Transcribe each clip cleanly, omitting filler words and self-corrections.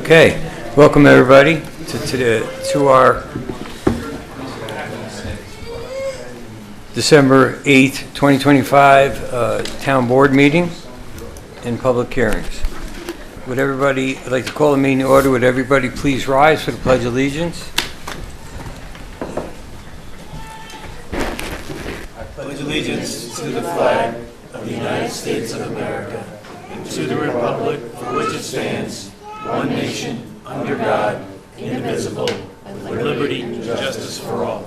Okay, welcome everybody to our December 8th, 2025 Town Board meeting and public hearings. Would everybody, I'd like to call the meeting to order. Would everybody please rise for the Pledge of Allegiance? I pledge allegiance to the flag of the United States of America and to the republic for which it stands, one nation, under God, indivisible, with liberty and justice for all.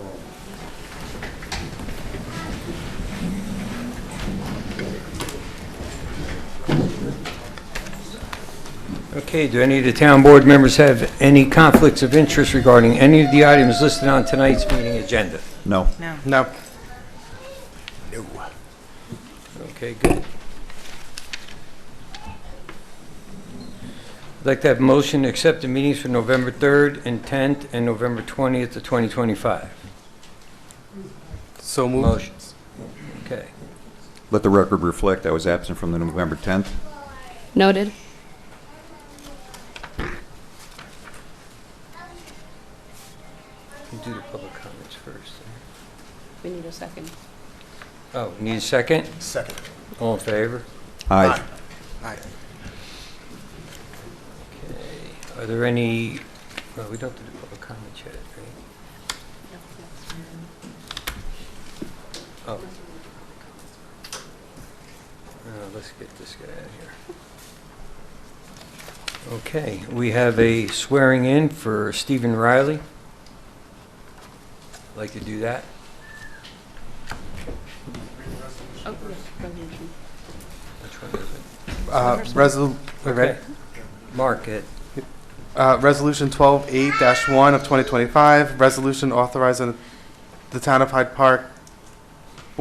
Okay, do any of the town board members have any conflicts of interest regarding any of the items listed on tonight's meeting agenda? No. No. Okay, good. I'd like to have a motion to accept the meetings for November 3rd and 10th and November 20th of 2025. So moved. Motions. Okay. Let the record reflect I was absent from the November 10th. Noted. We'll do the public comments first. We need a second. Oh, need a second? Second. All in favor? Aye. Aye. Okay. Are there any, well, we don't do the public comments yet, right? Oh. Let's get this guy out of here. Okay, we have a swearing in for Stephen Riley. Like to do that? Oh, yes, resolution. Which one is it? Okay. Mark it. Resolution 12-8-1 of 2025, resolution authorizing the Town of Hyde Park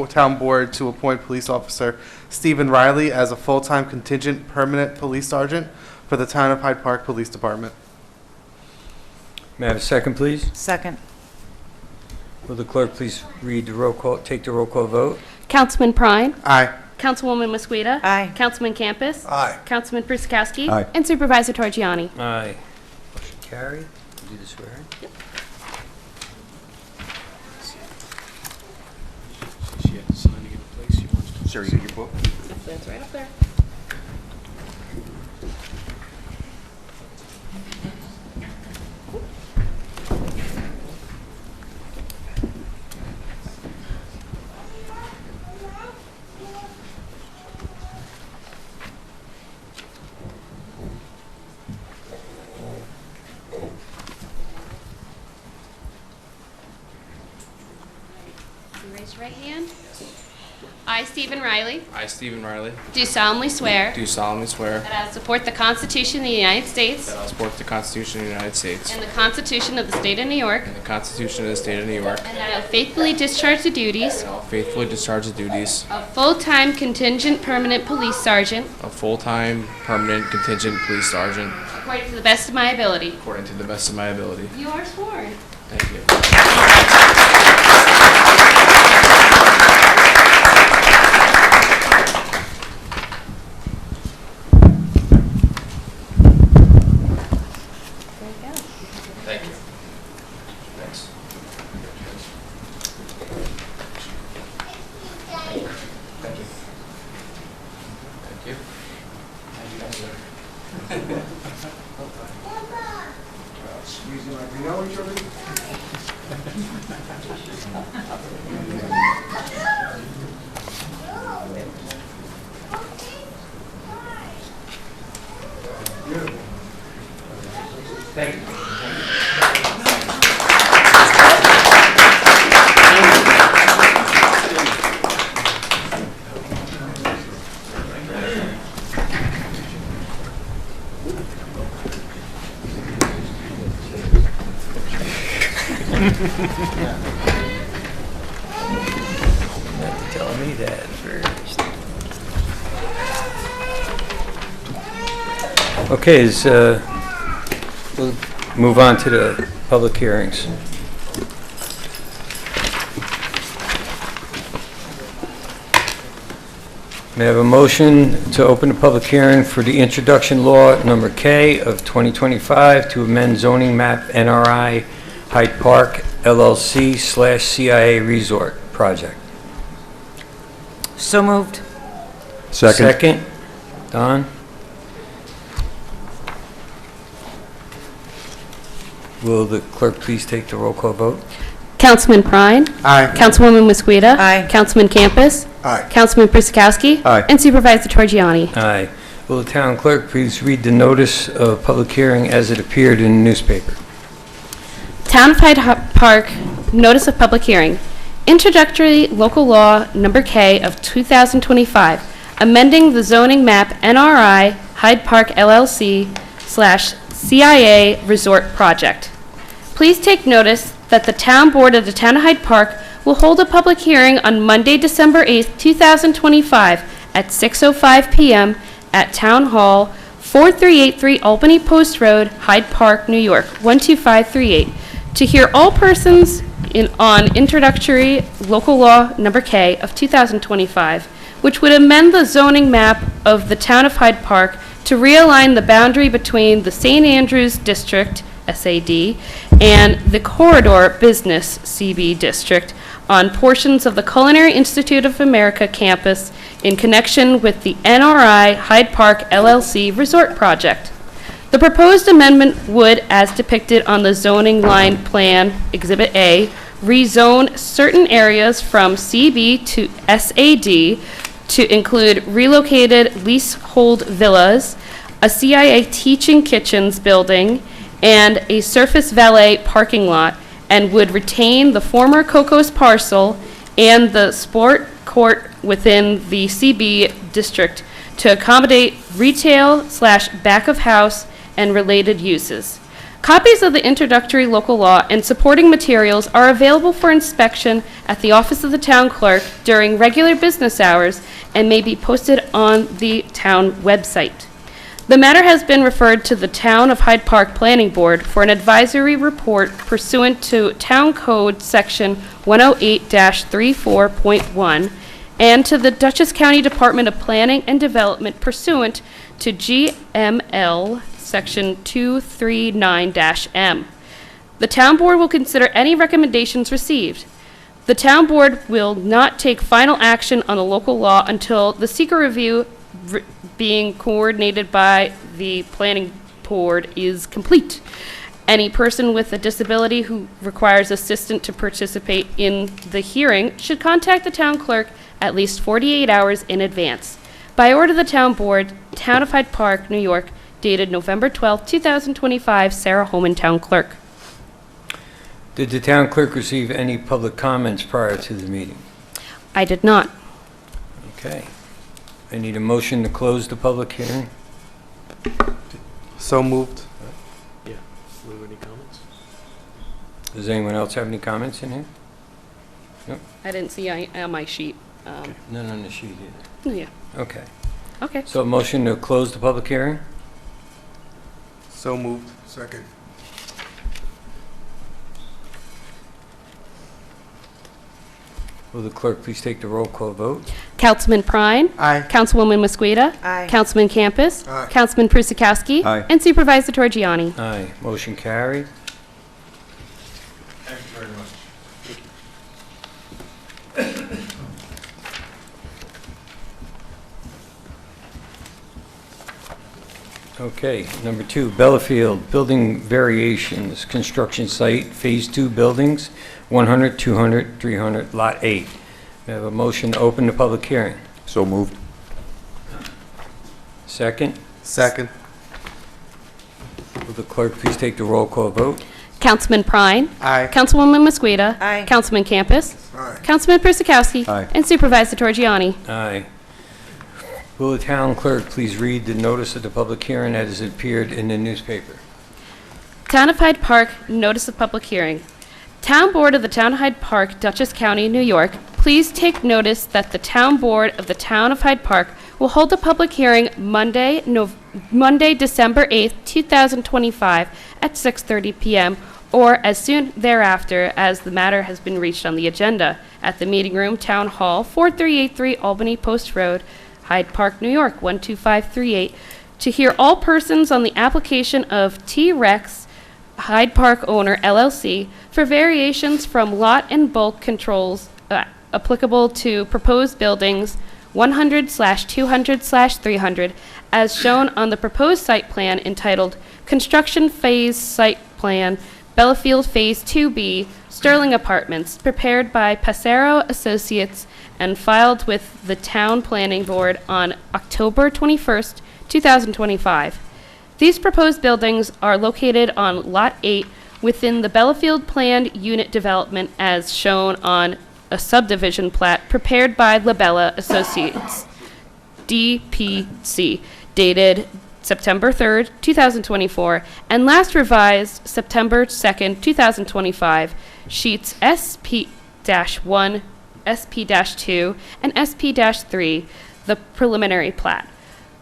Town Board to appoint police officer Stephen Riley as a full-time contingent permanent police sergeant for the Town of Hyde Park Police Department. May I have a second, please? Second. Will the clerk please read the roll call, take the roll call vote? Councilman Prine. Aye. Councilwoman Mosqueda. Aye. Councilman Campus. Aye. Councilman Priscowski. Aye. And Supervisor Torgiani. Aye. Motion carried. Do the swearing. She had to sign to get a place. She wants to. Sarah, you get your book? That's right up there. Raise your right hand. I, Stephen Riley, I, Stephen Riley, do solemnly swear do solemnly swear that I will support the Constitution of the United States that I will support the Constitution of the United States and the Constitution of the State of New York, and the Constitution of the State of New York, and that I will faithfully discharge the duties and I will faithfully discharge the duties of full-time contingent permanent police sergeant of full-time permanent contingent police sergeant according to the best of my ability. according to the best of my ability. You are sworn. Thank you. There you go. Thank you. Thanks. Thank you. Thank you. Excuse me, we know each other? Thank you. Tell me that first. Okay, we'll move on to the public hearings. May I have a motion to open the public hearing for the introduction law number K of 2025 to amend zoning map NRI Hyde Park LLC/CIA Resort Project? So moved. Second. Don? Will the clerk please take the roll call vote? Councilman Prine. Aye. Councilwoman Mosqueda. Aye. Councilman Campus. Aye. Councilman Prisakowski. Aye. And Supervisor Torgiani. Aye. Will the town clerk please read the notice of public hearing as it appeared in the newspaper? Town of Hyde Park, Notice of Public Hearing. Introductory Local Law Number K of 2025, amending the zoning map NRI Hyde Park LLC/CIA Resort Project. Please take notice that the Town Board of the Town of Hyde Park will hold a public hearing on Monday, December 8th, 2025 at 6:05 p.m. at Town Hall, 4383 Albany Post Road, Hyde Park, New York, 12538, to hear all persons on introductory local law number K of 2025, which would amend the zoning map of the Town of Hyde Park to realign the boundary between the St. Andrews District, SAD, and the Corridor Business, CB District, on portions of the Culinary Institute of America campus in connection with the NRI Hyde Park LLC Resort Project. The proposed amendment would, as depicted on the zoning line plan, Exhibit A, rezone certain areas from CB to SAD to include relocated leasehold villas, a CIA teaching kitchens building, and a surface valet parking lot, and would retain the former Cocos parcel and the sport court within the CB district to accommodate retail/back of house and related uses. Copies of the introductory local law and supporting materials are available for inspection at the office of the town clerk during regular business hours and may be posted on the town website. The matter has been referred to the Town of Hyde Park Planning Board for an advisory report pursuant to Town Code Section 108-34.1 and to the Dutchess County Department of Planning and Development pursuant to GML Section 239-M. The Town Board will consider any recommendations received. The Town Board will not take final action on the local law until the seeker review being coordinated by the Planning Board is complete. Any person with a disability who requires assistance to participate in the hearing should contact the town clerk at least 48 hours in advance. By order of the Town Board, Town of Hyde Park, New York, dated November 12, 2025, Sarah Holman, Town Clerk. Did the town clerk receive any public comments prior to the meeting? I did not. Okay. I need a motion to close the public hearing. So moved. Does anyone else have any comments in here? I didn't see on my sheet. None on the sheet either. Yeah. Okay. Okay. So a motion to close the public hearing? So moved. Second. Will the clerk please take the roll call vote? Councilman Prine. Aye. Councilwoman Mosqueda. Aye. Councilman Campus. Aye. Councilman Prisakowski. Aye. And Supervisor Torgiani. Aye. Motion carried. Thank you very much. Okay, number 2, Bellafield, building variations, construction site, Phase 2 buildings, 100, 200, 300, Lot 8. We have a motion to open the public hearing. So moved. Second, Second. will the clerk please take the roll call vote? Councilman Prine. Aye. Councilwoman Mosqueda. Aye. Councilman Campus. Aye. Councilman Prisakowski. Aye. And Supervisor Torgiani. Aye. Will the town clerk please read the notice of the public hearing as it appeared in the newspaper? Town of Hyde Park, Notice of Public Hearing. Town Board of the Town of Hyde Park, Dutchess County, New York, please take notice that the Town Board of the Town of Hyde Park will hold a public hearing Monday, December 8th, 2025 at 6:30 p.m. or as soon thereafter as the matter has been reached on the agenda at the Meeting Room, Town Hall, 4383 Albany Post Road, Hyde Park, New York, 12538, to hear all persons on the application of T-Rex Hyde Park Owner LLC for variations from lot and bulk controls applicable to proposed buildings 100/200/300 as shown on the proposed site plan entitled Construction Phase Site Plan, Bellafield Phase 2B, Sterling Apartments, prepared by Passero Associates and filed with the Town Planning Board on October 21st, 2025. These proposed buildings are located on Lot 8 within the Bellafield Planned Unit Development as shown on a subdivision plat prepared by Labella Associates, DPC, dated September 3rd, 2024, and last revised September 2nd, 2025, sheets SP-1, SP-2, and SP-3, the preliminary plat,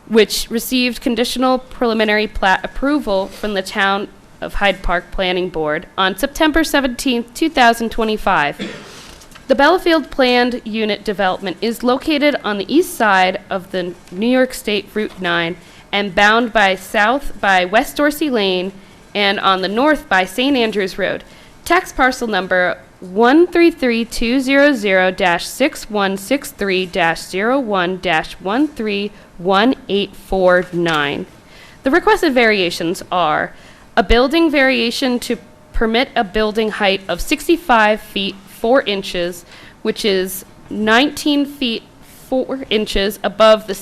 which received conditional preliminary plat approval from the Town of Hyde Park Planning Board on September 17th, 2025. The Bellafield Planned Unit Development is located on the east side of the New York State Route 9 and bound by south by West Dorsey Lane and on the north by St. Andrews Road. Tax parcel number 133-200-6163-01-131849. The requested variations are a building variation to permit a building height of 65 feet 4 inches, which is 19 feet 4 inches above the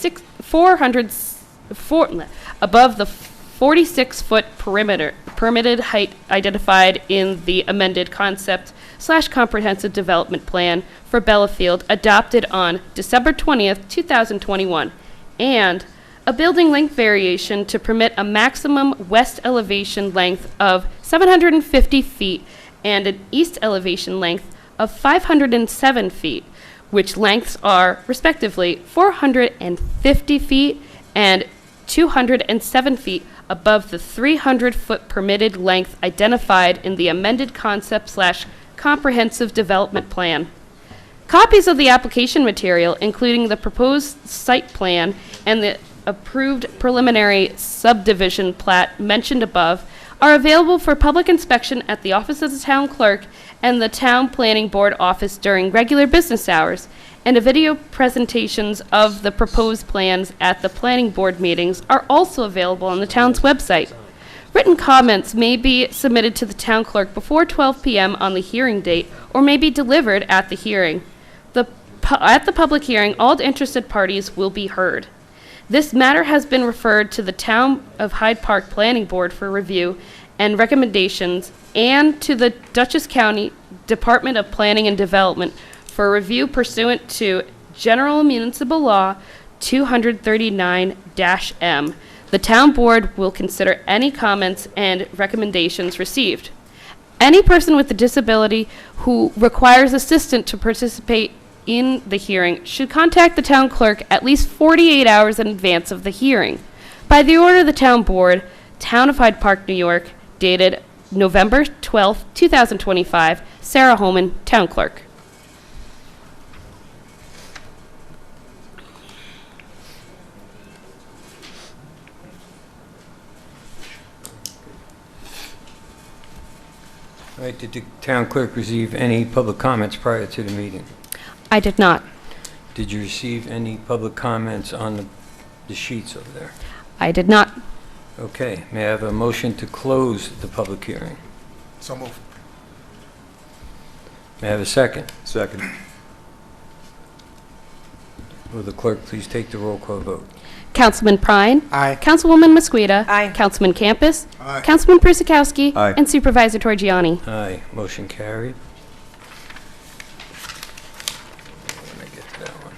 46-foot permitted height identified in the amended concept/comprehensive development plan for Bellafield adopted on December 20th, 2021, and a building length variation to permit a maximum west elevation length of 750 feet and an east elevation length of 507 feet, which lengths are respectively 450 feet and 207 feet above the 300-foot permitted length identified in the amended concept/comprehensive development plan. Copies of the application material, including the proposed site plan and the approved preliminary subdivision plat mentioned above, are available for public inspection at the office of the town clerk and the Town Planning Board office during regular business hours, and video presentations of the proposed plans at the planning board meetings are also available on the town's website. Written comments may be submitted to the town clerk before 12 p.m. on the hearing date or may be delivered at the hearing. At the public hearing, all interested parties will be heard. This matter has been referred to the Town of Hyde Park Planning Board for review and recommendations and to the Dutchess County Department of Planning and Development for review pursuant to General Municipal Law 239-M. The town board will consider any comments and recommendations received. Any person with a disability who requires assistance to participate in the hearing should contact the town clerk at least 48 hours in advance of the hearing. By the order of the town board, Town of Hyde Park, New York, dated November 12, 2025, Sarah Holman, town clerk. All right, did the town clerk receive any public comments prior to the meeting? I did not. Did you receive any public comments on the sheets over there? I did not. Okay, may I have a motion to close the public hearing? So moved. May I have a second? Second. Will the clerk please take the roll call vote? Councilman Prine. Aye. Councilwoman Mosqueda. Aye. Councilman Campus. Aye. Councilman Prisakowski. Aye. And Supervisor Torgiani. Aye, motion carried. Let me get to that one.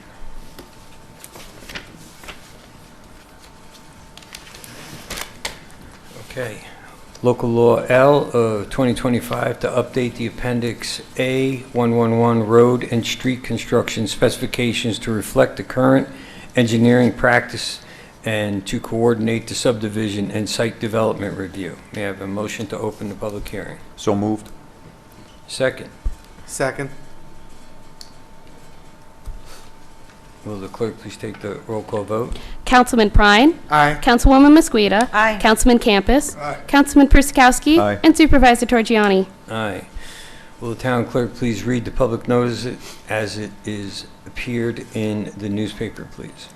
Okay. Local Law L of 2025 to update the Appendix A111 Road and Street Construction Specifications to reflect the current engineering practice and to coordinate the subdivision and site development review. May I have a motion to open the public hearing? So moved. Second. Second. Will the clerk please take the roll call vote? Councilman Prine. Aye. Councilwoman Mosqueda. Aye. Councilman Campus. Aye. Councilman Perskowski. Aye. And Supervisor Torgiani. Aye. Will the town clerk please read the public notice as it is appeared in the newspaper, please?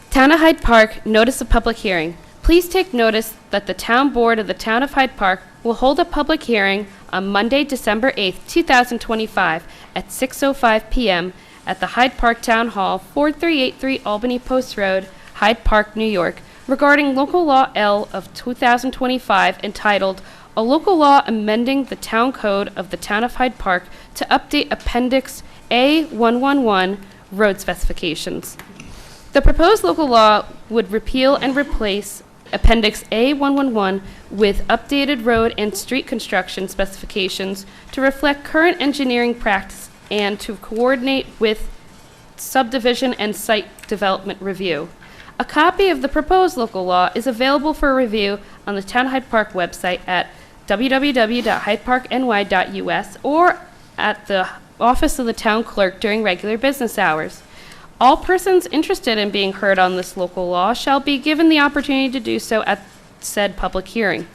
Town of Hyde Park, notice of public hearing. Please take notice that the Town Board of the Town of Hyde Park will hold a public hearing on Monday, December 8th, 2025, at 6:05 p.m. at the Hyde Park Town Hall, 4383 Albany Post Road, Hyde Park, New York, regarding Local Law L of 2025 entitled, "A Local Law Amending the Town Code of the Town of Hyde Park to Update Appendix A111 Road Specifications." The proposed local law would repeal and replace Appendix A111 with updated road and street construction specifications to reflect current engineering practice and to coordinate with subdivision and site development review. A copy of the proposed local law is available for review on the Town of Hyde Park website at www.hydeparkny.us or at the office of the town clerk during regular business hours. All persons interested in being heard on this local law shall be given the opportunity to do so at said public hearing.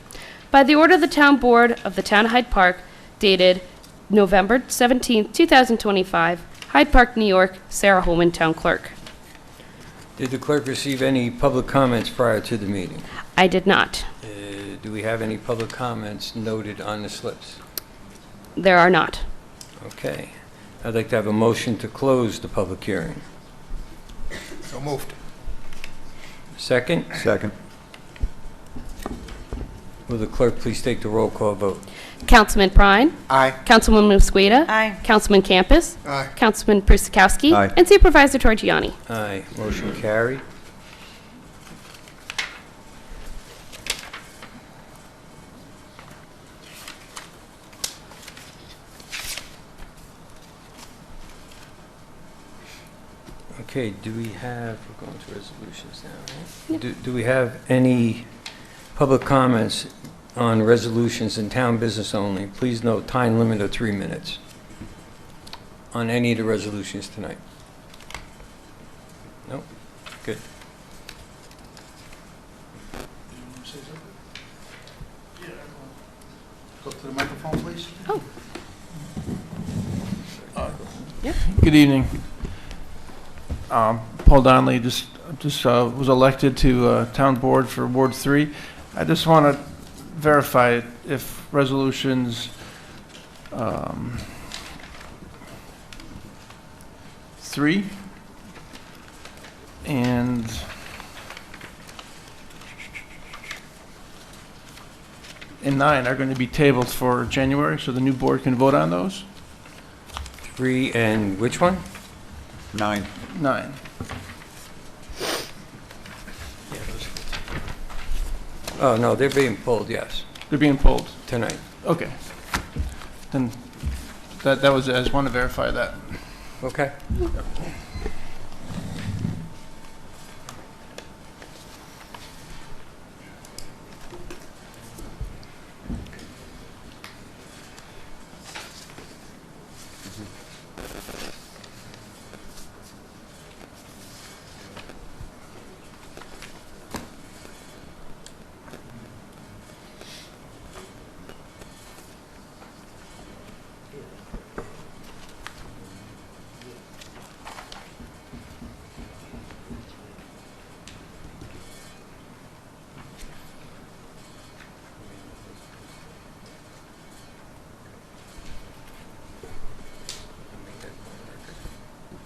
By the order of the Town Board of the Town of Hyde Park, dated November 17, 2025, Hyde Park, New York, Sarah Holman, Town Clerk. Did the clerk receive any public comments prior to the meeting? I did not. Do we have any public comments noted on the slips? There are not. Okay. I'd like to have a motion to close the public hearing. So moved. Second? Second. Will the clerk please take the roll call vote? Councilman Prine. Aye. Councilwoman Mosqueda. Aye. Councilman Campus. Aye. Councilman Perskowski. Aye. And Supervisor Torgiani. Aye. Motion carried. Okay, do we have, we're going to resolutions now, right? Do we have any public comments on resolutions in town business only? Please note, time limit of 3 minutes on any of the resolutions tonight. Nope, good. Go to the microphone, please. Good evening. Paul Donnelly just was elected to Town Board for Ward 3. I just want to verify if resolutions 3 and 9 are going to be tabled for January, so the new board can vote on those. 3 and which one? 9. 9. Oh, no, they're being pulled, yes, They're being pulled. tonight. Okay. Then that was, I just want to verify that. Okay.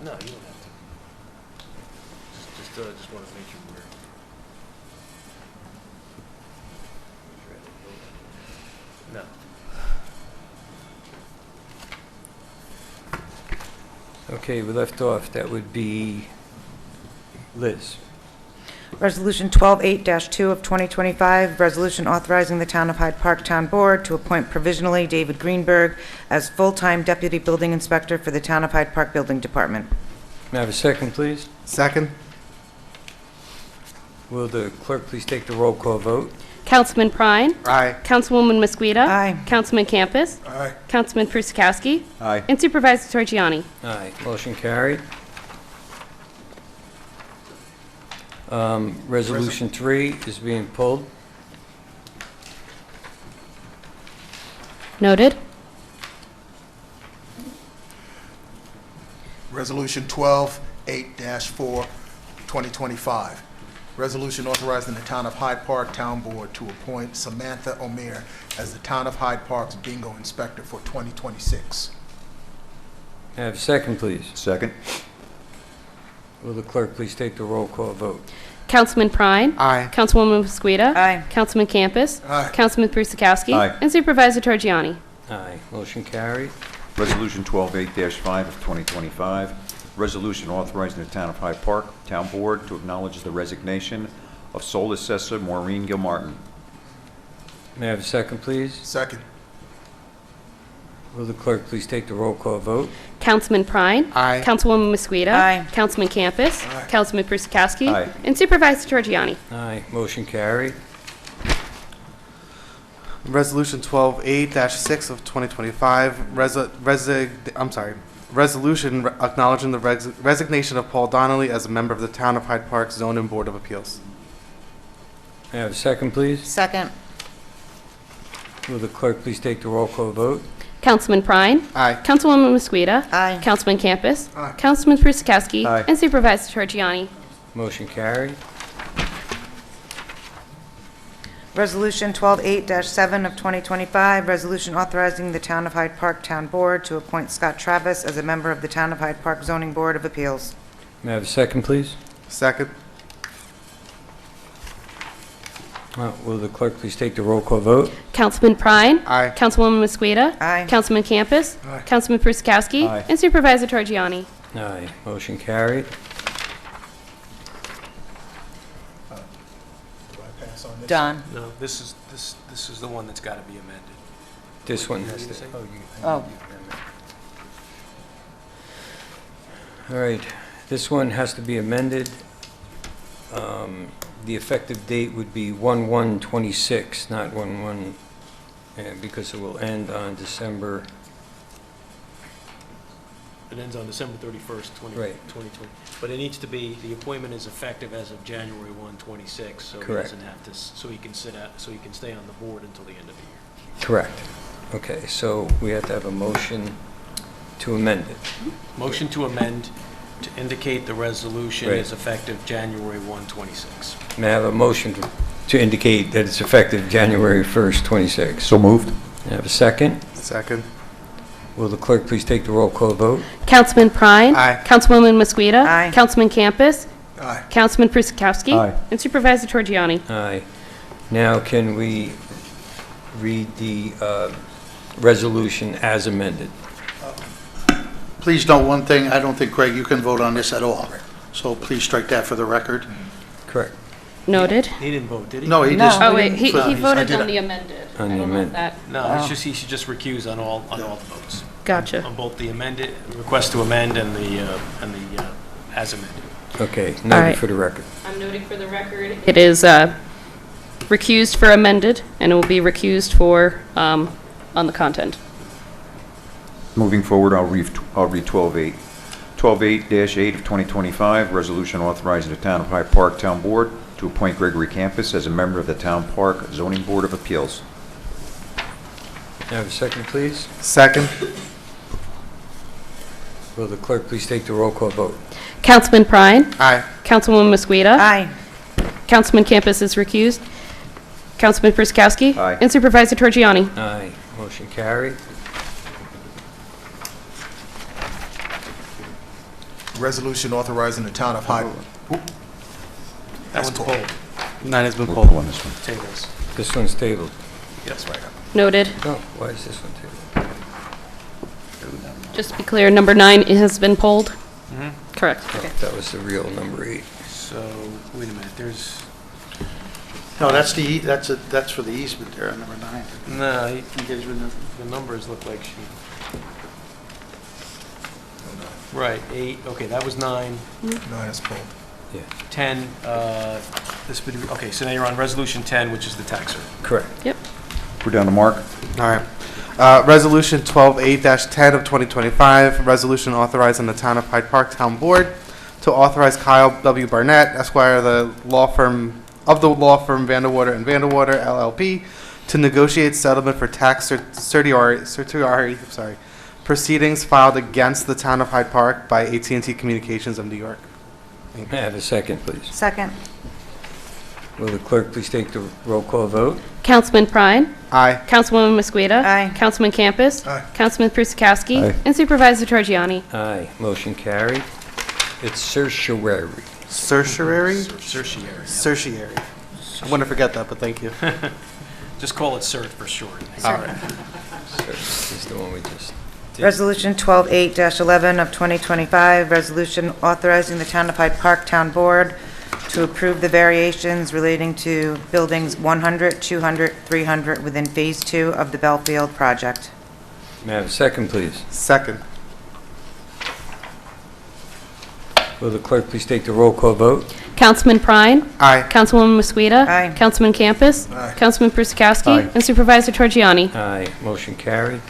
No, you don't have to. Just want to make you aware. No. Okay, we left off, that would be Liz. Resolution 12-8-2 of 2025, resolution authorizing the Town of Hyde Park Town Board to appoint provisionally David Greenberg as full-time Deputy Building Inspector for the Town of Hyde Park Building Department. May I have a second, please? Second. Will the clerk please take the roll call vote? Councilman Prine. Aye. Councilwoman Mosqueda. Aye. Councilman Campus. Aye. Councilman Perskowski. Aye. And Supervisor Torgiani. Aye. Motion carried. Resolution 3 is being pulled. Noted. Resolution 12-8-4, 2025. Resolution authorizing the Town of Hyde Park Town Board to appoint Samantha Omer as the Town of Hyde Park's bingo inspector for 2026. May I have a second, please? Second. Will the clerk please take the roll call vote? Councilman Prine. Aye. Councilwoman Mosqueda. Aye. Councilman Campus. Aye. Councilman Persikowski. Aye. And Supervisor Torgiani. Aye. Motion carried. Resolution 128-5 of 2025, resolution authorizing the Town of Hyde Park Town Board to acknowledge the resignation of Sole Assessor Maureen Gilmartin. May I have a second, please? Second. Will the clerk please take the roll call vote? Councilman Prine. Aye. Councilwoman Mosqueda. Aye. Councilman Campus. Aye. Councilman Persikowski. Aye. And Supervisor Torgiani. Aye. Motion carried. Resolution 12-8-6 of 2025, resolution acknowledging the resignation of Paul Donnelly as a member of the Town of Hyde Park Zoning Board of Appeals. May I have a second, please? Second. Will the clerk please take the roll call vote? Councilman Prine. Aye. Councilwoman Mosqueda. Aye. Councilman Campus. Aye. Councilman Persikowski. Aye. And Supervisor Torgiani. Motion carried. Resolution 12-8-7 of 2025, resolution authorizing the Town of Hyde Park Town Board to appoint Scott Travis as a member of the Town of Hyde Park Zoning Board of Appeals. May I have a second, please? Second. Will the clerk please take the roll call vote? Councilman Prine. Aye. Councilwoman Mosqueda. Aye. Councilman Campus. Aye. Councilman Persikowski. Aye. And Supervisor Torgiani. Aye. Motion carried. Do I pass on this? Done. No, this is the one that's got to be amended. This one You has need to... to say? Oh. All right. This one has to be amended. The effective date would be 1/1/26, not 1/1, because it will end on December... It ends on December 31st, Right. 2020. But it needs to be, the appointment is effective as of January 1, 26, so he Correct. doesn't have to, so he can so he can stay on the board until the end of the year. Correct. Okay, so we have to have a motion to amend it. Motion to amend to indicate the resolution Right. is effective January 1, 26. May I have a motion to indicate that it's effective January 1st, 26? So moved. May I have a second? Second. Will the clerk please take the roll call vote? Councilman Prine. Aye. Councilwoman Mosqueda. Aye. Councilman Campus. Aye. Councilman Persikowski. Aye. And Supervisor Torgiani. Aye. Now, can we read the resolution as amended? Please note one thing, I don't think, Craig, you can vote on this at all. So please strike that for the record. Correct. No,ed He didn't vote, did he? No, he No. just... Oh, wait, he I voted did on it. the amended. On the I don't know if amended. that- No, it's just, he should just recuse on all the votes. Gotcha. On both the amended, request to amend and the as amended. Okay, All noted right. for the record. I'm noting for the record. It is recused for amended, and it will be recused for on the content. Moving forward, I'll read 12-8. 12-8-8 of 2025, resolution authorizing the Town of Hyde Park Town Board to appoint Gregory Campus as a member of the Town Park Zoning Board of Appeals. May I have a second, please? Second. Will the clerk please take the roll call vote? Councilman Prine. Aye. Councilwoman Mosqueda. Aye. Councilman Campus is recused. Councilman Persikowski. Aye. And Supervisor Torgiani. Aye. Motion carried. Resolution authorizing the Town of Hyde... That one's pulled. Nine has been We'll pulled. pull on this one. Tables. This one's tabled. Yes, right. Noted. No, why is this one tabled? Just to be clear, number 9 has been pulled. Correct. Oh, that was the real number 8. So, wait a minute, there's, No, that's for the easement there on number 9. no, the numbers look like she... Right, 8, okay, that was 9, No, that's pulled. 10, this would, okay, so now you're on resolution 10, which is the tax rate. Correct. Yep. We're down to Mark. All right. Resolution 12-8-10 of 2025, resolution authorizing the Town of Hyde Park Town Board to authorize Kyle W. Barnett, Esquire, the law firm Vanderwater and Vanderwater LLP, to negotiate settlement for tax certiorari proceedings filed against the town of Hyde Park by AT&T Communications of New York. May I have a second, please? Second. Will the clerk please take the roll call vote? Councilman Prine. Aye. Councilwoman Mosqueda. Aye. Councilman Campus. Aye. Councilman Prusakowski. Aye. And Supervisor Trogiani. Aye. Motion carried. It's certiorari. Certiorari? Certiorari. Certiorari. I'm going to forget that, but thank you. Just call it cert for short. All right. This is the one we just did. Resolution 12-8-11 of 2025, resolution authorizing the Town of Hyde Park Town Board to approve the variations relating to buildings 100, 200, 300 within Phase 2 of the Belfield project. May I have a second, please? Second. Will the clerk please take the roll call vote? Councilman Prine. Aye. Councilwoman Mosqueda. Aye. Councilman Campus. Aye. Councilman Prusakowski. Aye. And Supervisor Trogiani. Aye. Motion carried.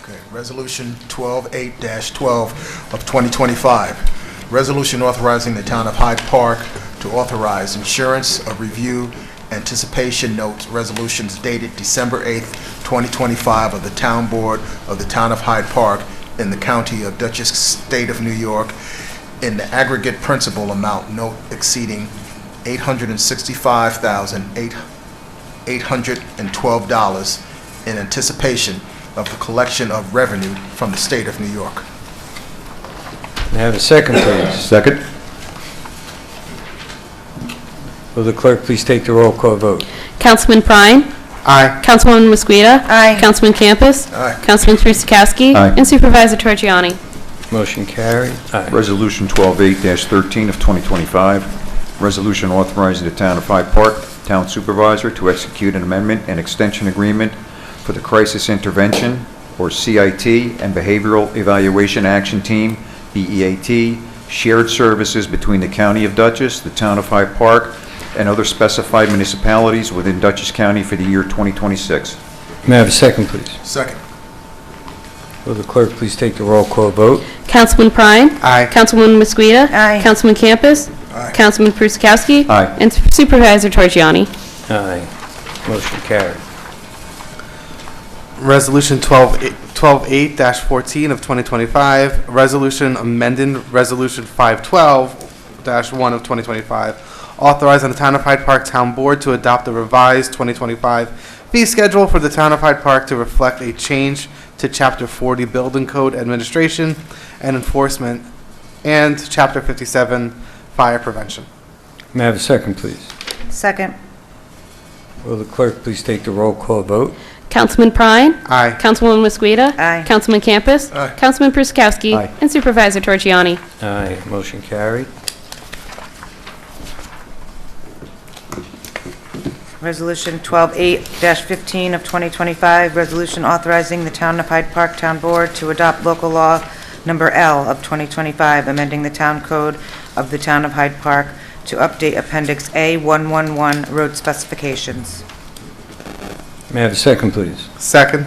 Okay, Resolution 12-8-12 of 2025. Resolution authorizing the town of Hyde Park to authorize insurance of review anticipation notes resolutions dated December 8th, 2025 of the Town Board of the Town of Hyde Park in the County of Dutchess, State of New York, in the aggregate principal amount note exceeding $865,812 in anticipation of the collection of revenue from the State of New York. May I have a second, please? Second? Will the clerk please take the roll call vote? Councilman Prine. Aye. Councilwoman Mosqueda. Aye. Councilman Campus. Aye. Councilman Prusakowski. Aye. And Supervisor Trogiani. Motion carried. Aye. Resolution 12-8-13 of 2025, resolution authorizing the Town of Hyde Park Town Supervisor to execute an amendment and extension agreement for the Crisis Intervention, or CIT, and Behavioral Evaluation Action Team, BEAT, shared services between the County of Dutchess, the Town of Hyde Park, and other specified municipalities within Dutchess County for the year 2026. May I have a second, please? Second. Will the clerk please take the roll call vote? Councilman Prine. Aye. Councilwoman Mosqueda. Aye. Councilman Campus. Aye. Councilman Prusakowski. Aye. And Supervisor Trogiani. Aye. Motion carried. Resolution 12-8-14 of 2025, resolution amending Resolution 512-1 of 2025, authorizing the Town of Hyde Park Town Board to adopt the revised 2025 fee schedule for the Town of Hyde Park to reflect a change to Chapter 40 Building Code Administration and Enforcement and Chapter 57 Fire Prevention. May I have a second, please? Second. Will the clerk please take the roll call vote? Councilman Prine. Aye. Councilwoman Mosqueda. Aye. Councilman Campus. Aye. Councilman Prusakowski. Aye. And Supervisor Trogiani. Aye. Motion carried. Resolution 12-8-15 of 2025, resolution authorizing the Town of Hyde Park Town Board to adopt local law number L of 2025, amending the town code of the Town of Hyde Park to update Appendix A111 road specifications. May I have a second, please? Second.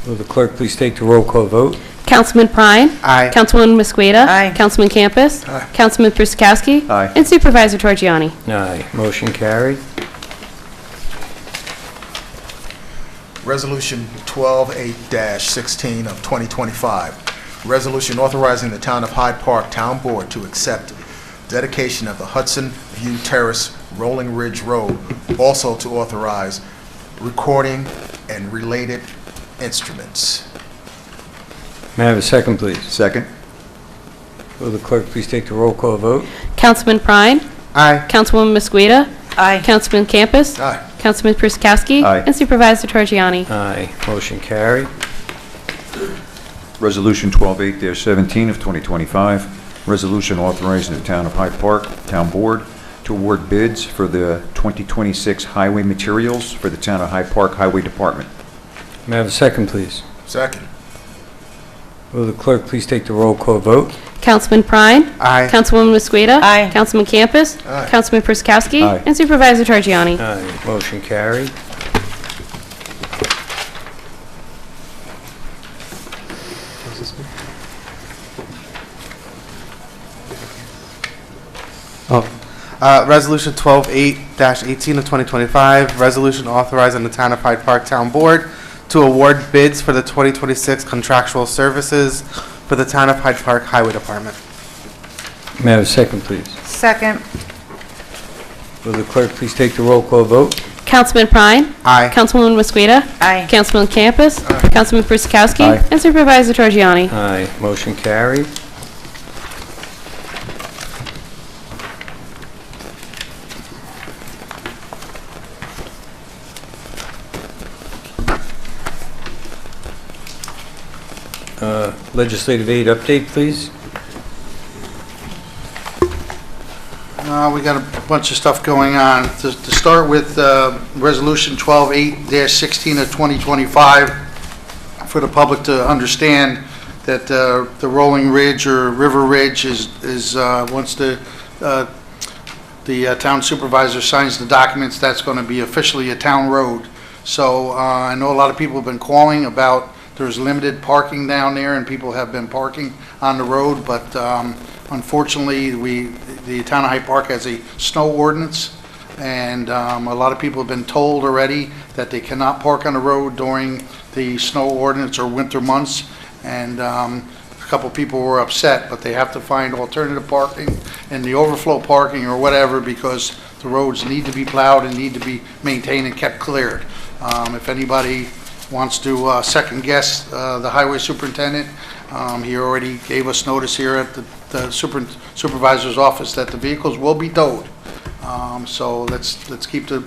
Will the clerk please take the roll call vote? Councilman Prine. Aye. Councilwoman Mosqueda. Aye. Councilman Campus. Aye. Councilman Prusakowski. Aye. And Supervisor Trogiani. Aye. Motion carried. Resolution 12-8-16 of 2025. Resolution authorizing the Town of Hyde Park Town Board to accept dedication of the Hudson View Terrace Rolling Ridge Road, also to authorize recording and related instruments. May I have a second, please? Second? Will the clerk please take the roll call vote? Councilman Prine. Aye. Councilwoman Mosqueda. Aye. Councilman Campus. Aye. Councilman Prusakowski. Aye. And Supervisor Trogiani. Aye. Motion carried. Resolution 12-8-17 of 2025, resolution authorizing the Town of Hyde Park Town Board to award bids for the 2026 highway materials for the Town of Hyde Park Highway Department. May I have a second, please? Second. Will the clerk please take the roll call vote? Councilman Prine. Aye. Councilwoman Mosqueda. Aye. Councilman Campus. Aye. Councilman Prusakowski. Aye. And Supervisor Trogiani. Aye. Motion carried. Resolution 12-8-18 of 2025, resolution authorizing the Town of Hyde Park Town Board to award bids for the 2026 contractual services for the Town of Hyde Park Highway Department. May I have a second, please? Second. Will the clerk please take the roll call vote? Councilman Prine? Aye. Councilwoman Mosqueda? Aye. Councilman Campus? Councilman Bruskowski? Aye. And Supervisor Trogiani? Aye, motion carried. Legislative aid update, please. We got a bunch of stuff going on. To start with, Resolution 12-8-16 of 2025, for the public to understand that the Rolling Ridge or River Ridge is once the town supervisor signs the documents, that's going to be officially a town road. So I know a lot of people have been calling about there's limited parking down there, and people have been parking on the road, but unfortunately, the town of Hyde Park has a snow ordinance, and a lot of people have been told already that they cannot park on the road during the snow ordinance or winter months, and a couple people were upset, but they have to find alternative parking and the overflow parking or whatever, because the roads need to be plowed and need to be maintained and kept cleared. If anybody wants to second guess the highway superintendent, he already gave us notice here at the supervisor's office that the vehicles will be towed. So let's keep the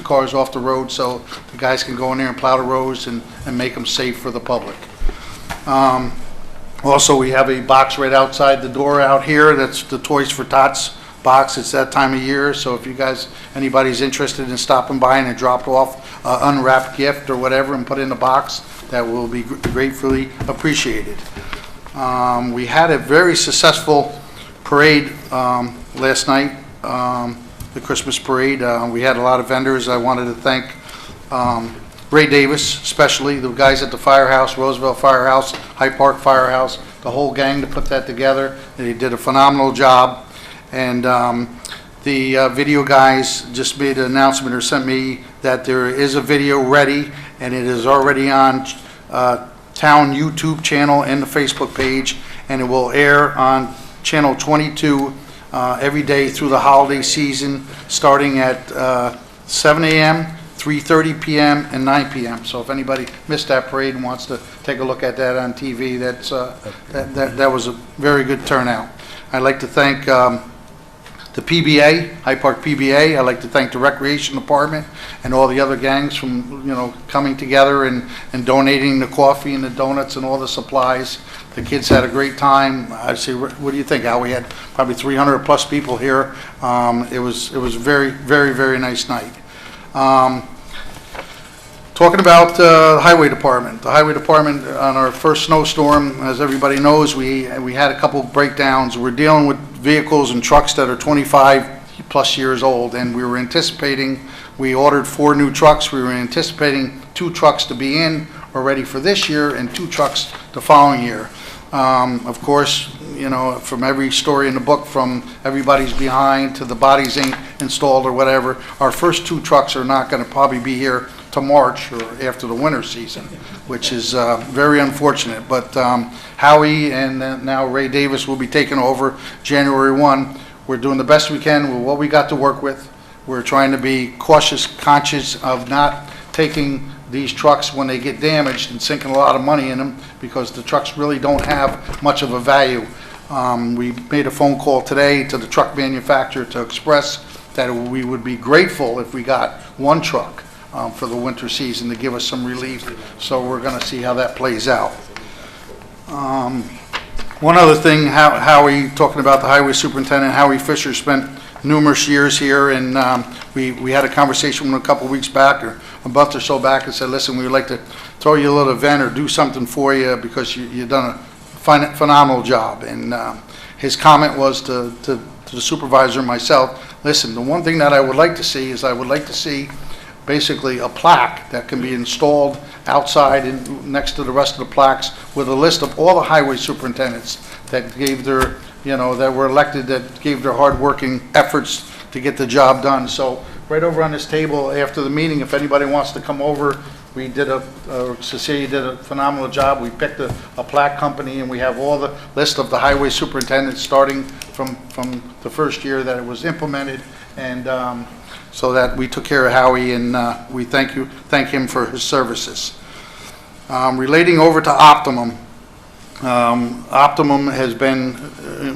cars off the road so the guys can go in there and plow the roads and make them safe for the public. Also, we have a box right outside the door out here. That's the Toys for Tots box. It's that time of year, so if you guys, anybody's interested in stopping by and drop off an unwrapped gift or whatever and put in the box, that will be gratefully appreciated. We had a very successful parade last night, the Christmas parade. We had a lot of vendors. I wanted to thank Ray Davis, especially the guys at the firehouse, Roosevelt Firehouse, Hyde Park Firehouse, the whole gang to put that together. They did a phenomenal job. And the video guys just made an announcement or sent me that there is a video ready, and it is already on town YouTube channel and the Facebook page, and it will air on channel 22 every day through the holiday season, starting at 7 a.m., 3:30 p.m., and 9 p.m. So if anybody missed that parade and wants to take a look at that on TV, that was a very good turnout. I'd like to thank the PBA, Hyde Park PBA. I'd like to thank the Recreation Department and all the other gangs from, coming together and donating the coffee and the donuts and all the supplies. The kids had a great time. I say, what do you think, Al? We had probably 300 plus people here. It was a very, very, very nice night. Talking about the Highway Department. The Highway Department, on our first snowstorm, as everybody knows, we had a couple breakdowns. We're dealing with vehicles and trucks that are 25 plus years old, and we were anticipating, we ordered 4 new trucks. We were anticipating 2 trucks to be in already for this year and 2 trucks the following year. Of course, from every story in the book, from everybody's behind to the bodies ain't installed or whatever, our first 2 trucks are not going to probably be here to March or after the winter season, which is very unfortunate. But Howie and now Ray Davis will be taking over January 1. We're doing the best we can with what we got to work with. We're trying to be cautious, conscious of not taking these trucks when they get damaged and sinking a lot of money in them, because the trucks really don't have much of a value. We made a phone call today to the truck manufacturer to express that we would be grateful if we got 1 truck for the winter season to give us some relief. So we're going to see how that plays out. One other thing, Howie, talking about the highway superintendent, Howie Fisher spent numerous years here, and we had a conversation with him a couple weeks back, or a month or so back, and said, listen, we would like to throw you a little event or do something for you because you've done a phenomenal job. And his comment was to the supervisor and myself, listen, the one thing that I would like to see is I would like to see basically a plaque that can be installed outside and next to the rest of the plaques with a list of all the highway superintendents that gave their, that were elected, that gave their hard-working efforts to get the job done. So right over on this table after the meeting, if anybody wants to come over, we did Cecilia did a phenomenal job. We picked a plaque company, and we have all the list of the highway superintendents starting from the first year that it was implemented, and so that we took care of Howie, and we thank him for his services. Relating over to Optimum, Optimum has been,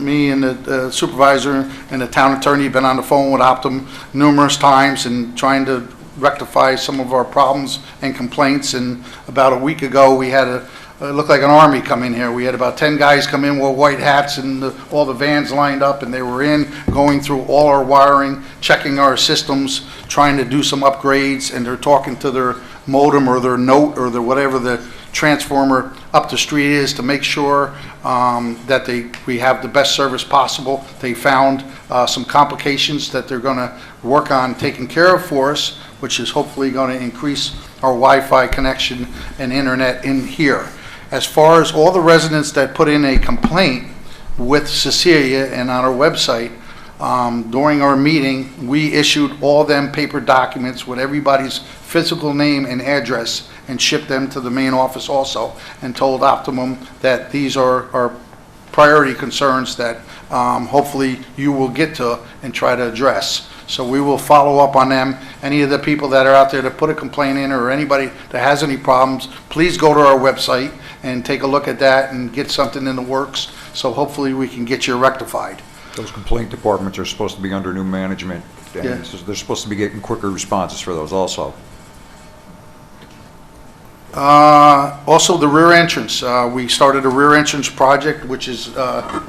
me and the supervisor and the town attorney have been on the phone with Optimum numerous times and trying to rectify some of our problems and complaints. And about a week ago, we had it looked like an army come in here. We had about 10 guys come in with white hats and all the vans lined up, and they were going through all our wiring, checking our systems, trying to do some upgrades, and they're talking to their modem or their note or whatever the transformer up the street is to make sure that we have the best service possible. They found some complications that they're going to work on taking care of for us, which is hopefully going to increase our Wi-Fi connection and internet in here. As far as all the residents that put in a complaint with Cecilia and on our website, during our meeting, we issued all them paper documents with everybody's physical name and address and shipped them to the main office also, and told Optimum that these are priority concerns that hopefully you will get to and try to address. So we will follow up on them. Any of the people that are out there to put a complaint in, or anybody that has any problems, please go to our website and take a look at that and get something in the works. So hopefully we can get you rectified. Those complaint departments are supposed to be under new management, and Yeah. they're supposed to be getting quicker responses for those also. Also, the rear entrance. We started a rear entrance project, which is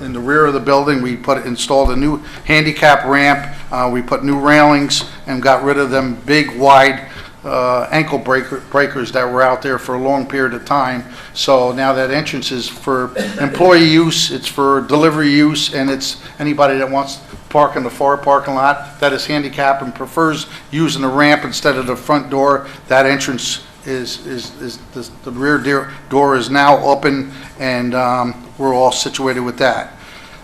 in the rear of the building. We installed a new handicap ramp. We put new railings and got rid of them big, wide ankle breakers that were out there for a long period of time. So now that entrance is for employee use, it's for delivery use, and it's anybody that wants to park in the far parking lot that is handicapped and prefers using the ramp instead of the front door. That entrance the rear door is now open, and we're all situated with that.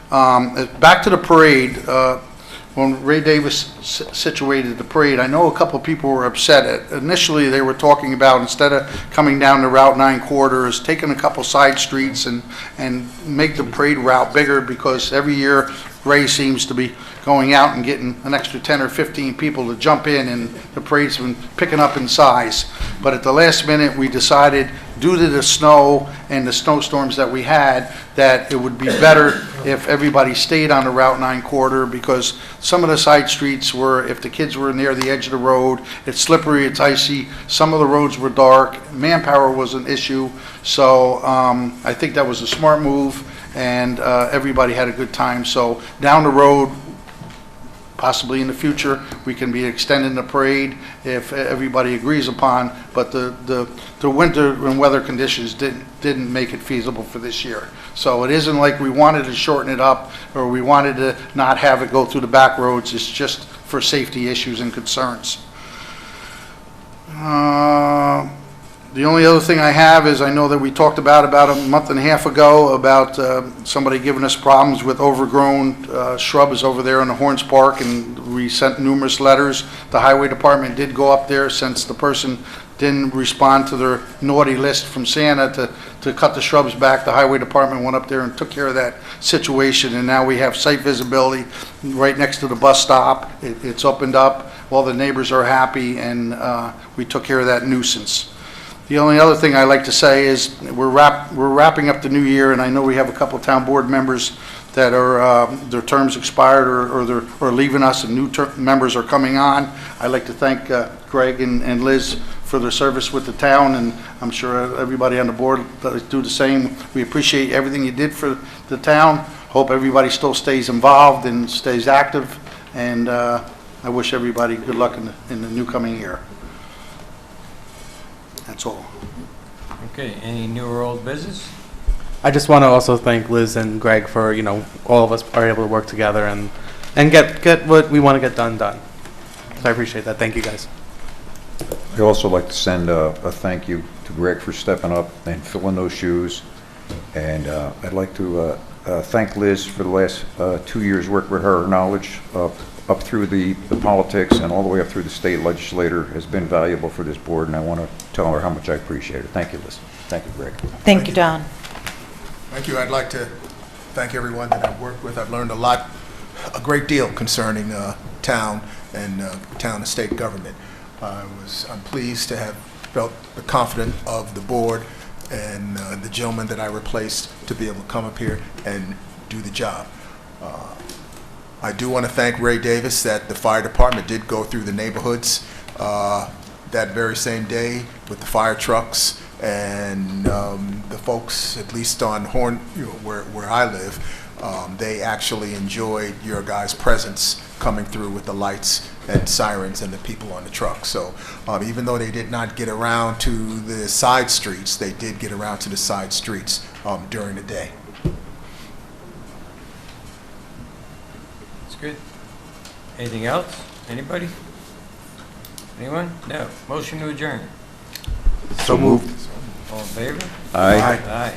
Back to the parade. When Ray Davis situated the parade, I know a couple of people were upset. Initially, they were talking about, instead of coming down the Route 9 corridors, taking a couple side streets and make the parade route bigger, because every year Ray seems to be going out and getting an extra 10 or 15 people to jump in, and the parade's been picking up in size. But at the last minute, we decided, due to the snow and the snowstorms that we had, that it would be better if everybody stayed on the Route 9 corridor, because some of the side streets were, if the kids were near the edge of the road, it's slippery, it's icy, some of the roads were dark, manpower was an issue. So I think that was a smart move, and everybody had a good time. So down the road, possibly in the future, we can be extending the parade if everybody agrees upon, but the winter and weather conditions didn't make it feasible for this year. So it isn't like we wanted to shorten it up, or we wanted to not have it go through the back roads. It's just for safety issues and concerns. The only other thing I have is, I know that we talked about a month and a half ago about somebody giving us problems with overgrown shrubs over there in the Horns Park, and we sent numerous letters. The highway department did go up there, since the person didn't respond to their naughty list from Santa to cut the shrubs back. The highway department went up there and took care of that situation, and now we have site visibility right next to the bus stop. It's opened up, all the neighbors are happy, and we took care of that nuisance. The only other thing I like to say is we're wrapping up the new year, and I know we have a couple town board members that are their terms expired or they're leaving us, and new members are coming on. I'd like to thank Greg and Liz for their service with the town, and I'm sure everybody on the board do the same. We appreciate everything you did for the town. Hope everybody still stays involved and stays active, and I wish everybody good luck in the new coming year. That's all. Okay, any new or old business? I just want to also thank Liz and Greg for, all of us are able to work together and get what we want to get done. So I appreciate that. Thank you, guys. I'd also like to send a thank you to Greg for stepping up and filling those shoes. And I'd like to thank Liz for the last 2 years' work with her. Knowledge up through the politics and all the way up through the state legislator has been valuable for this board, and I want to tell her how much I appreciate it. Thank you, Liz. Thank you, Greg. Thank you, Don. Thank you. I'd like to thank everyone that I've worked with. I've learned a great deal concerning town and town and state government. I'm pleased to have felt the confidence of the board and the gentleman that I replaced to be able to come up here and do the job. I do want to thank Ray Davis that the fire department did go through the neighborhoods that very same day with the fire trucks, and the folks, at least on Horn, where I live, they actually enjoyed your guys' presence coming through with the lights and sirens and the people on the truck. So even though they did not get around to the side streets, they did get around to the side streets during the day. That's good. Anything else? Anybody? Anyone? No. Motion to adjourn. So moved. All in favor? Aye. Aye.